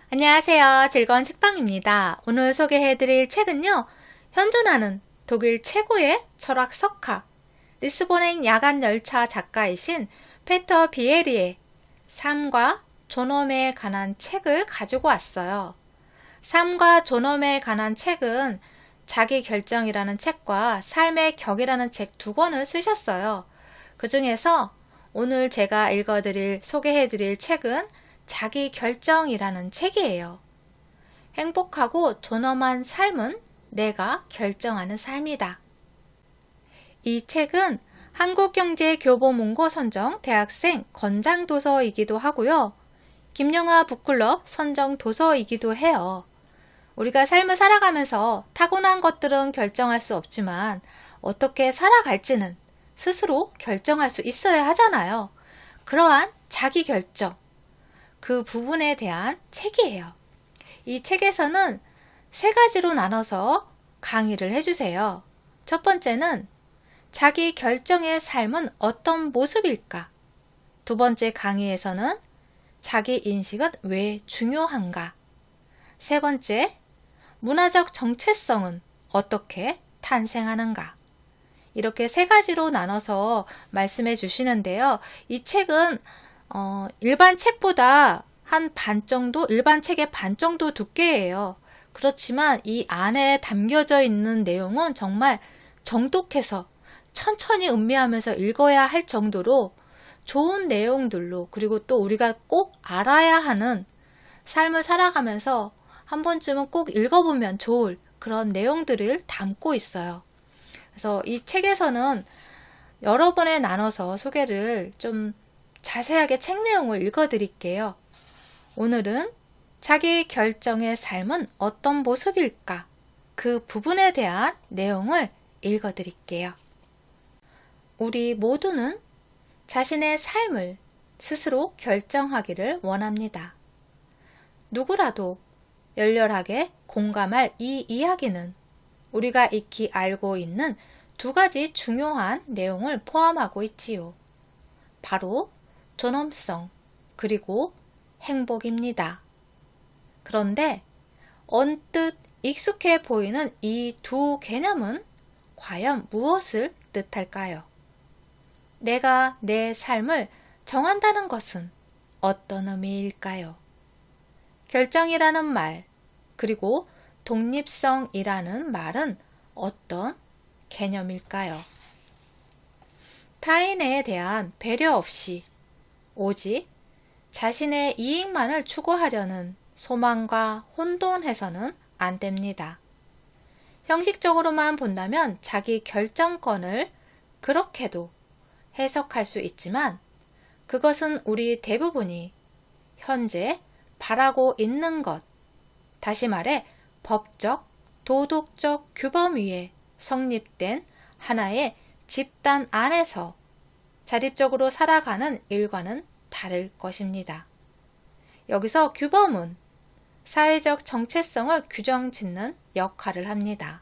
안녕하세요. 즐거운 책방입니다. 오늘 소개해드릴 책은요. 현존하는 독일 최고의 철학 석가, 리스본행 야간 열차 작가이신 페터 비에리의 삶과 존엄에 관한 책을 가지고 왔어요. 삶과 존엄에 관한 책은 자기 결정이라는 책과 삶의 격이라는 책 두 권을 쓰셨어요. 그 중에서 오늘 제가 소개해드릴 책은 자기 결정이라는 책이에요. 행복하고 존엄한 삶은 내가 결정하는 삶이다. 이 책은 한국경제교보문고 선정 대학생 권장도서이기도 하고요. 김영하 북클럽 선정 도서이기도 해요. 우리가 삶을 살아가면서 타고난 것들은 결정할 수 없지만 어떻게 살아갈지는 스스로 결정할 수 있어야 하잖아요. 그러한 자기 결정, 그 부분에 대한 책이에요. 이 책에서는 세 가지로 나눠서 강의를 해주세요. 첫 번째는 자기 결정의 삶은 어떤 모습일까? 두 번째 강의에서는 자기 인식은 왜 중요한가? 세 번째, 문화적 정체성은 어떻게 탄생하는가? 이렇게 세 가지로 나눠서 말씀해 주시는데요. 이 책은 일반 책보다 한 반 정도, 일반 책의 반 정도 두께예요. 그렇지만 이 안에 담겨져 있는 내용은 정말 정독해서 천천히 음미하면서 읽어야 할 정도로 좋은 내용들로, 그리고 또 우리가 꼭 알아야 하는, 삶을 살아가면서 한 번쯤은 꼭 읽어보면 좋을 그런 내용들을 담고 있어요. 그래서 이 책에서는 여러 번에 나눠서 소개를 좀 자세하게 책 내용을 읽어드릴게요. 오늘은 자기 결정의 삶은 어떤 모습일까? 그 부분에 대한 내용을 읽어드릴게요. 우리 모두는 자신의 삶을 스스로 결정하기를 원합니다. 누구라도 열렬하게 공감할 이 이야기는 우리가 익히 알고 있는 두 가지 중요한 내용을 포함하고 있지요. 바로 존엄성 그리고 행복입니다. 그런데 언뜻 익숙해 보이는 이 두 개념은 과연 무엇을 뜻할까요? 내가 내 삶을 정한다는 것은 어떤 의미일까요? 결정이라는 말, 그리고 독립성이라는 말은 어떤 개념일까요? 타인에 대한 배려 없이 오직 자신의 이익만을 추구하려는 소망과 혼돈해서는 안 됩니다. 형식적으로만 본다면 자기 결정권을 그렇게도 해석할 수 있지만 그것은 우리 대부분이 현재 바라고 있는 것, 다시 말해 법적, 도덕적 규범 위에 성립된 하나의 집단 안에서 자립적으로 살아가는 일과는 다를 것입니다. 여기서 규범은 사회적 정체성을 규정짓는 역할을 합니다.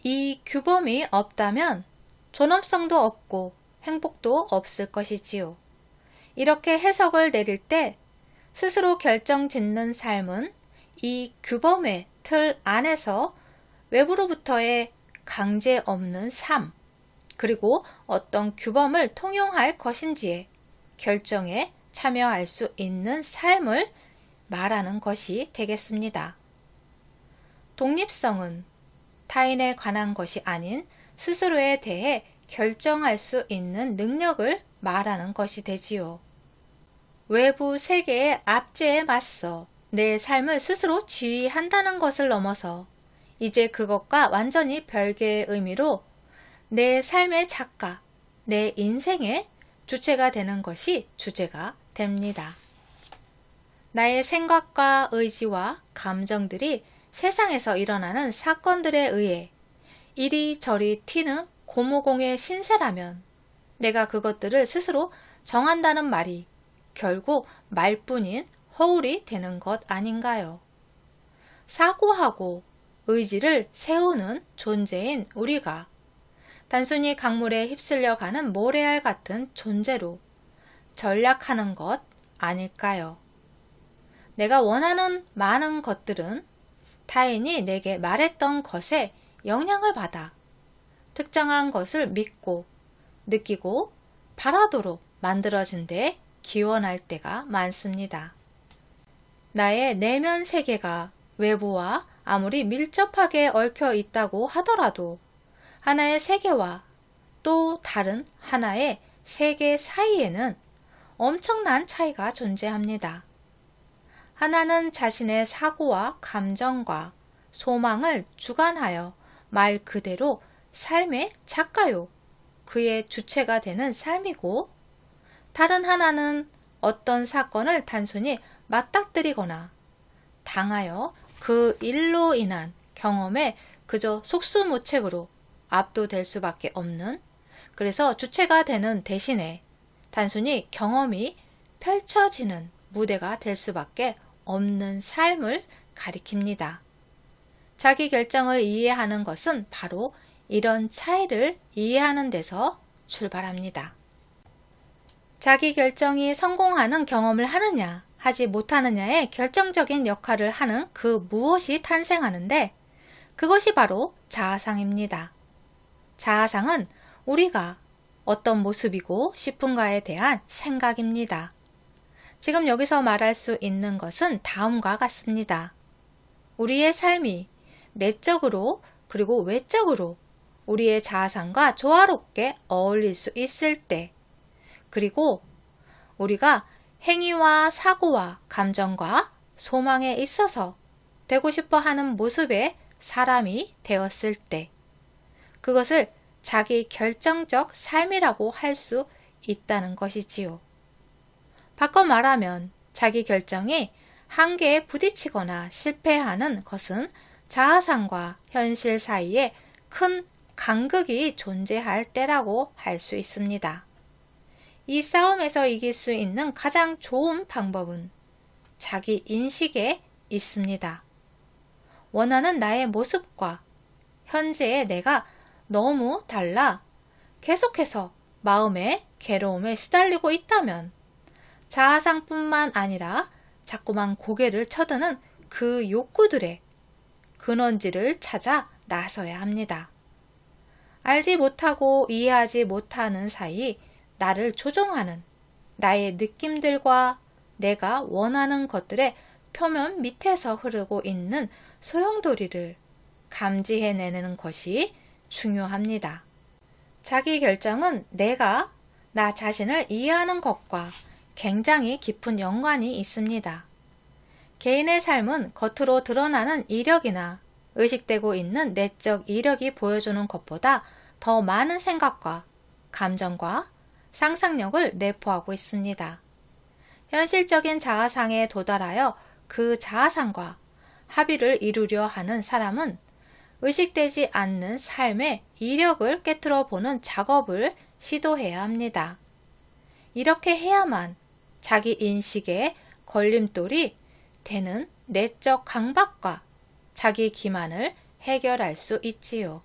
이 규범이 없다면 존엄성도 없고 행복도 없을 것이지요. 이렇게 해석을 내릴 때 스스로 결정짓는 삶은 이 규범의 틀 안에서 외부로부터의 강제 없는 삶, 그리고 어떤 규범을 통용할 것인지에 결정에 참여할 수 있는 삶을 말하는 것이 되겠습니다. 독립성은 타인에 관한 것이 아닌 스스로에 대해 결정할 수 있는 능력을 말하는 것이 되지요. 외부 세계의 압제에 맞서 내 삶을 스스로 지휘한다는 것을 넘어서 이제 그것과 완전히 별개의 의미로 내 삶의 작가, 내 인생의 주체가 되는 것이 주제가 됩니다. 나의 생각과 의지와 감정들이 세상에서 일어나는 사건들에 의해 이리저리 튀는 고무공의 신세라면 내가 그것들을 스스로 정한다는 말이 결국 말뿐인 허울이 되는 것 아닌가요? 사고하고 의지를 세우는 존재인 우리가 단순히 강물에 휩쓸려 가는 모래알 같은 존재로 전락하는 것 아닐까요? 내가 원하는 많은 것들은 타인이 내게 말했던 것에 영향을 받아 특정한 것을 믿고 느끼고 바라도록 만들어진 데 기원할 때가 많습니다. 나의 내면 세계가 외부와 아무리 밀접하게 얽혀 있다고 하더라도 하나의 세계와 또 다른 하나의 세계 사이에는 엄청난 차이가 존재합니다. 하나는 자신의 사고와 감정과 소망을 주관하여 말 그대로 삶의 작가요, 그의 주체가 되는 삶이고, 다른 하나는 어떤 사건을 단순히 맞닥뜨리거나 당하여 그 일로 인한 경험에 그저 속수무책으로 압도될 수밖에 없는, 그래서 주체가 되는 대신에 단순히 경험이 펼쳐지는 무대가 될 수밖에 없는 삶을 가리킵니다. 자기 결정을 이해하는 것은 바로 이런 차이를 이해하는 데서 출발합니다. 자기 결정이 성공하는 경험을 하느냐, 하지 못하느냐에 결정적인 역할을 하는 그 무엇이 탄생하는데, 그것이 바로 자아상입니다. 자아상은 우리가 어떤 모습이고 싶은가에 대한 생각입니다. 지금 여기서 말할 수 있는 것은 다음과 같습니다. 우리의 삶이 내적으로 그리고 외적으로 우리의 자아상과 조화롭게 어울릴 수 있을 때, 그리고 우리가 행위와 사고와 감정과 소망에 있어서 되고 싶어 하는 모습의 사람이 되었을 때, 그것을 자기 결정적 삶이라고 할 수 있다는 것이지요. 바꿔 말하면 자기 결정이 한계에 부딪히거나 실패하는 것은 자아상과 현실 사이에 큰 간극이 존재할 때라고 할 수 있습니다. 이 싸움에서 이길 수 있는 가장 좋은 방법은 자기 인식에 있습니다. 원하는 나의 모습과 현재의 내가 너무 달라 계속해서 마음의 괴로움에 시달리고 있다면 자아상뿐만 아니라 자꾸만 고개를 쳐드는 그 욕구들의 근원지를 찾아 나서야 합니다. 알지 못하고 이해하지 못하는 사이 나를 조종하는 나의 느낌들과 내가 원하는 것들의 표면 밑에서 흐르고 있는 소용돌이를 감지해내는 것이 중요합니다. 자기 결정은 내가 나 자신을 이해하는 것과 굉장히 깊은 연관이 있습니다. 개인의 삶은 겉으로 드러나는 이력이나 의식되고 있는 내적 이력이 보여주는 것보다 더 많은 생각과 감정과 상상력을 내포하고 있습니다. 현실적인 자아상에 도달하여 그 자아상과 합의를 이루려 하는 사람은 의식되지 않는 삶의 이력을 깨트려 보는 작업을 시도해야 합니다. 이렇게 해야만 자기 인식의 걸림돌이 되는 내적 강박과 자기 기만을 해결할 수 있지요.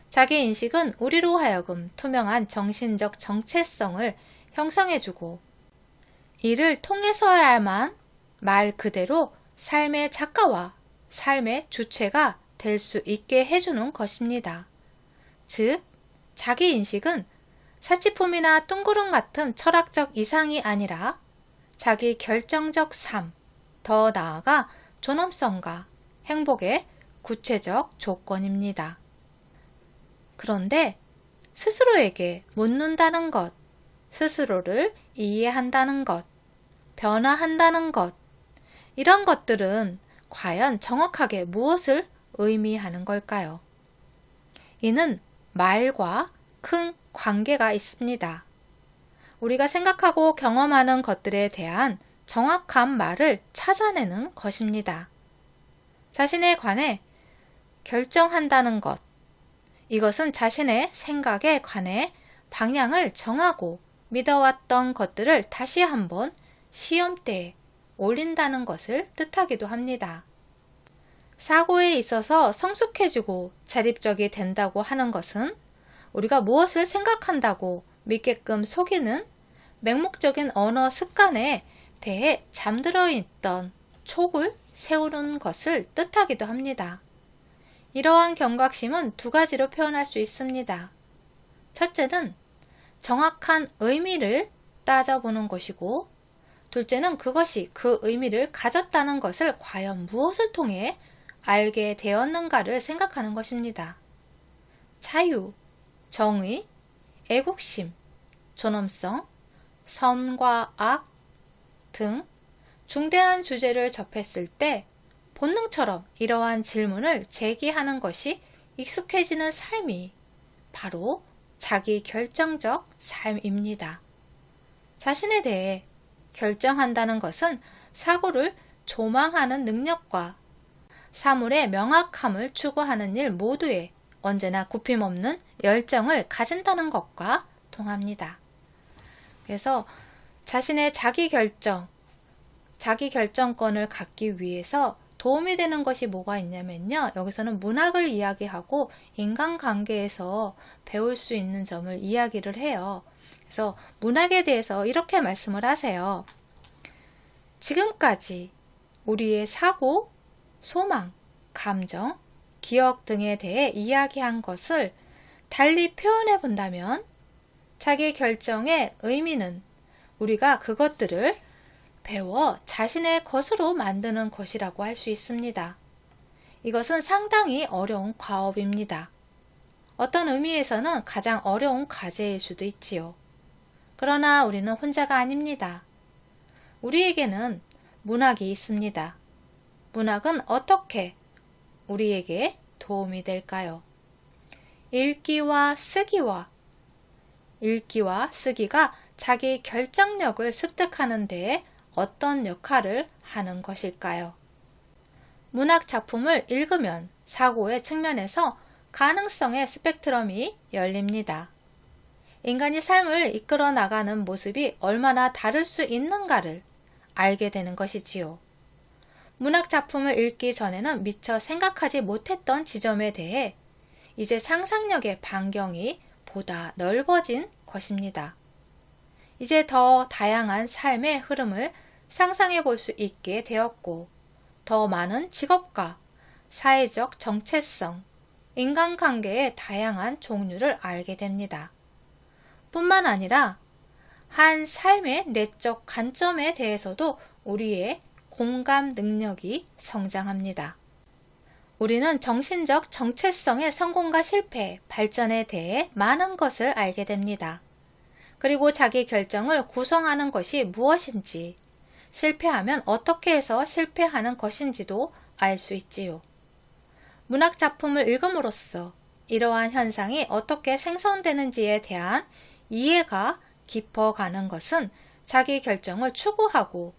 자기 인식은 우리로 하여금 투명한 정신적 정체성을 형성해주고, 이를 통해서야만 말 그대로 삶의 작가와 삶의 주체가 될 수 있게 해주는 것입니다. 즉, 자기 인식은 사치품이나 뚱구름 같은 철학적 이상이 아니라 자기 결정적 삶, 더 나아가 존엄성과 행복의 구체적 조건입니다. 그런데 스스로에게 묻는다는 것, 스스로를 이해한다는 것, 변화한다는 것, 이런 것들은 과연 정확하게 무엇을 의미하는 걸까요? 이는 말과 큰 관계가 있습니다. 우리가 생각하고 경험하는 것들에 대한 정확한 말을 찾아내는 것입니다. 자신에 관해 결정한다는 것, 이것은 자신의 생각에 관해 방향을 정하고 믿어왔던 것들을 다시 한번 시험대에 올린다는 것을 뜻하기도 합니다. 사고에 있어서 성숙해지고 자립적이 된다고 하는 것은 우리가 무엇을 생각한다고 믿게끔 속이는 맹목적인 언어 습관에 대해 잠들어 있던 촉을 세우는 것을 뜻하기도 합니다. 이러한 경각심은 두 가지로 표현할 수 있습니다. 첫째는 정확한 의미를 따져보는 것이고, 둘째는 그것이 그 의미를 가졌다는 것을 과연 무엇을 통해 알게 되었는가를 생각하는 것입니다. 자유, 정의, 애국심, 존엄성, 선과 악 등 중대한 주제를 접했을 때 본능처럼 이러한 질문을 제기하는 것이 익숙해지는 삶이 바로 자기 결정적 삶입니다. 자신에 대해 결정한다는 것은 사고를 조망하는 능력과 사물의 명확함을 추구하는 일 모두에 언제나 굽힘없는 열정을 가진다는 것과 동합니다. 그래서 자신의 자기 결정권을 갖기 위해서 도움이 되는 것이 뭐가 있냐면요. 여기서는 문학을 이야기하고 인간관계에서 배울 수 있는 점을 이야기를 해요. 그래서 문학에 대해서 이렇게 말씀을 하세요. 지금까지 우리의 사고, 소망, 감정, 기억 등에 대해 이야기한 것을 달리 표현해 본다면 자기 결정의 의미는 우리가 그것들을 배워 자신의 것으로 만드는 것이라고 할 수 있습니다. 이것은 상당히 어려운 과업입니다. 어떤 의미에서는 가장 어려운 과제일 수도 있지요. 그러나 우리는 혼자가 아닙니다. 우리에게는 문학이 있습니다. 문학은 어떻게 우리에게 도움이 될까요? 읽기와 쓰기가 자기 결정력을 습득하는 데에 어떤 역할을 하는 것일까요? 문학 작품을 읽으면 사고의 측면에서 가능성의 스펙트럼이 열립니다. 인간이 삶을 이끌어 나가는 모습이 얼마나 다를 수 있는가를 알게 되는 것이지요. 문학 작품을 읽기 전에는 미처 생각하지 못했던 지점에 대해 이제 상상력의 반경이 보다 넓어진 것입니다. 이제 더 다양한 삶의 흐름을 상상해 볼 수 있게 되었고, 더 많은 직업과 사회적 정체성, 인간관계의 다양한 종류를 알게 됩니다. 뿐만 아니라 한 삶의 내적 관점에 대해서도 우리의 공감 능력이 성장합니다. 우리는 정신적 정체성의 성공과 실패, 발전에 대해 많은 것을 알게 됩니다. 그리고 자기 결정을 구성하는 것이 무엇인지, 실패하면 어떻게 해서 실패하는 것인지도 알 수 있지요. 문학 작품을 읽음으로써 이러한 현상이 어떻게 생성되는지에 대한 이해가 깊어가는 것은 자기 결정을 추구하고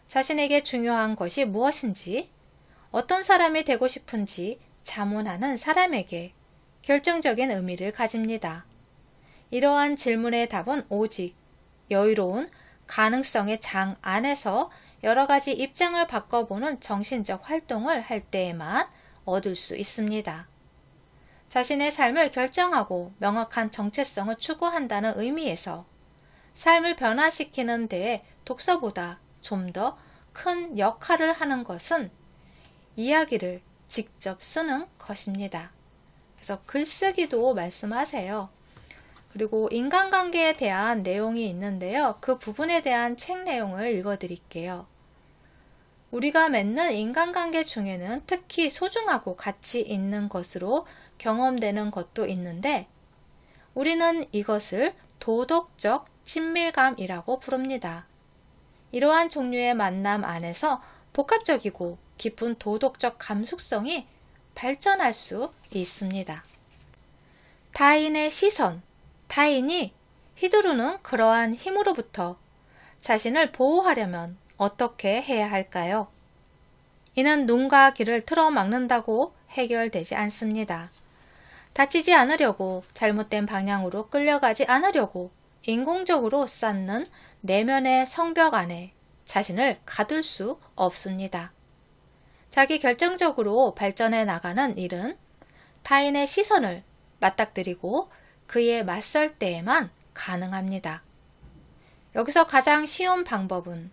자신에게 중요한 것이 무엇인지, 어떤 사람이 되고 싶은지 자문하는 사람에게 결정적인 의미를 가집니다. 이러한 질문의 답은 오직 여유로운 가능성의 장 안에서 여러 가지 입장을 바꿔보는 정신적 활동을 할 때에만 얻을 수 있습니다. 자신의 삶을 결정하고 명확한 정체성을 추구한다는 의미에서 삶을 변화시키는 데에 독서보다 좀 더 큰 역할을 하는 것은 이야기를 직접 쓰는 것입니다. 그래서 글쓰기도 말씀하세요. 그리고 인간관계에 대한 내용이 있는데요. 그 부분에 대한 책 내용을 읽어드릴게요. 우리가 맺는 인간관계 중에는 특히 소중하고 가치 있는 것으로 경험되는 것도 있는데, 우리는 이것을 도덕적 친밀감이라고 부릅니다. 이러한 종류의 만남 안에서 복합적이고 깊은 도덕적 감수성이 발전할 수 있습니다. 타인의 시선, 타인이 휘두르는 그러한 힘으로부터 자신을 보호하려면 어떻게 해야 할까요? 이는 눈과 귀를 틀어막는다고 해결되지 않습니다. 다치지 않으려고, 잘못된 방향으로 끌려가지 않으려고 인공적으로 쌓는 내면의 성벽 안에 자신을 가둘 수 없습니다. 자기 결정적으로 발전해 나가는 일은 타인의 시선을 맞닥뜨리고 그에 맞설 때에만 가능합니다. 여기서 가장 쉬운 방법은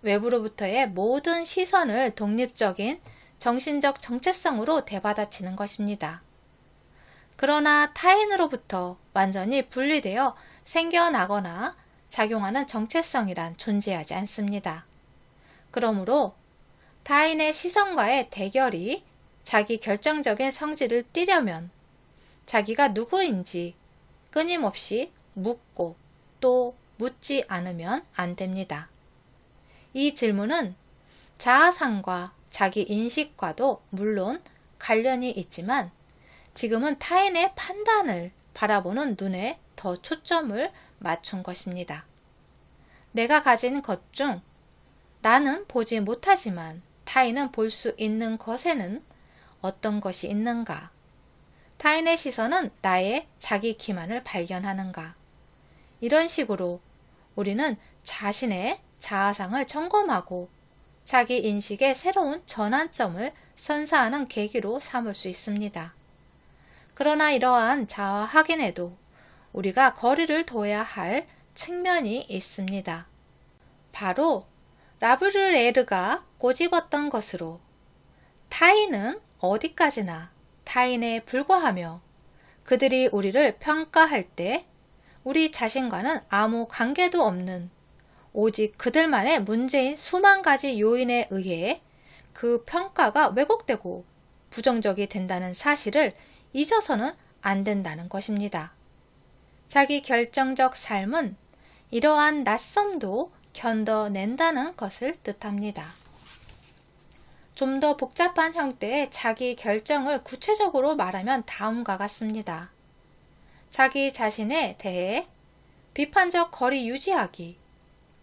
외부로부터의 모든 시선을 독립적인 정신적 정체성으로 되받아치는 것입니다. 그러나 타인으로부터 완전히 분리되어 생겨나거나 작용하는 정체성이란 존재하지 않습니다. 그러므로 타인의 시선과의 대결이 자기 결정적인 성질을 띠려면 자기가 누구인지 끊임없이 묻고 또 묻지 않으면 안 됩니다. 이 질문은 자아상과 자기 인식과도 물론 관련이 있지만 지금은 타인의 판단을 바라보는 눈에 더 초점을 맞춘 것입니다. 내가 가진 것 중 나는 보지 못하지만 타인은 볼 수 있는 것에는 어떤 것이 있는가? 타인의 시선은 나의 자기 기만을 발견하는가? 이런 식으로 우리는 자신의 자아상을 점검하고 자기 인식의 새로운 전환점을 선사하는 계기로 삼을 수 있습니다. 그러나 이러한 자아 확인에도 우리가 거리를 둬야 할 측면이 있습니다. 바로 라브르에르가 꼬집었던 것으로 타인은 어디까지나 타인에 불과하며 그들이 우리를 평가할 때 우리 자신과는 아무 관계도 없는 오직 그들만의 문제인 수만 가지 요인에 의해 그 평가가 왜곡되고 부정적이 된다는 사실을 잊어서는 안 된다는 것입니다. 자기 결정적 삶은 이러한 낯섦도 견뎌낸다는 것을 뜻합니다. 좀 더 복잡한 형태의 자기 결정을 구체적으로 말하면 다음과 같습니다. 자기 자신에 대해 비판적 거리 유지하기,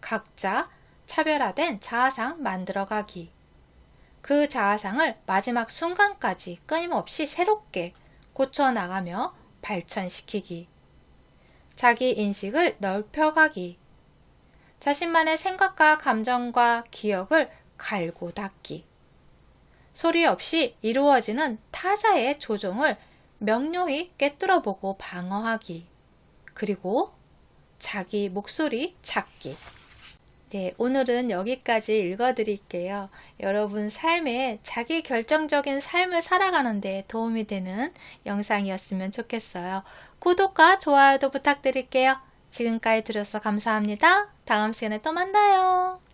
각자 차별화된 자아상 만들어가기, 그 자아상을 마지막 순간까지 끊임없이 새롭게 고쳐나가며 발전시키기, 자기 인식을 넓혀가기, 자신만의 생각과 감정과 기억을 갈고 닦기, 소리 없이 이루어지는 타자의 조종을 명료히 꿰뚫어보고 방어하기, 그리고 자기 목소리 찾기. 네, 오늘은 여기까지 읽어드릴게요. 여러분 삶에 자기 결정적인 삶을 살아가는 데 도움이 되는 영상이었으면 좋겠어요. 구독과 좋아요도 부탁드릴게요. 지금까지 들어서 감사합니다. 다음 시간에 또 만나요.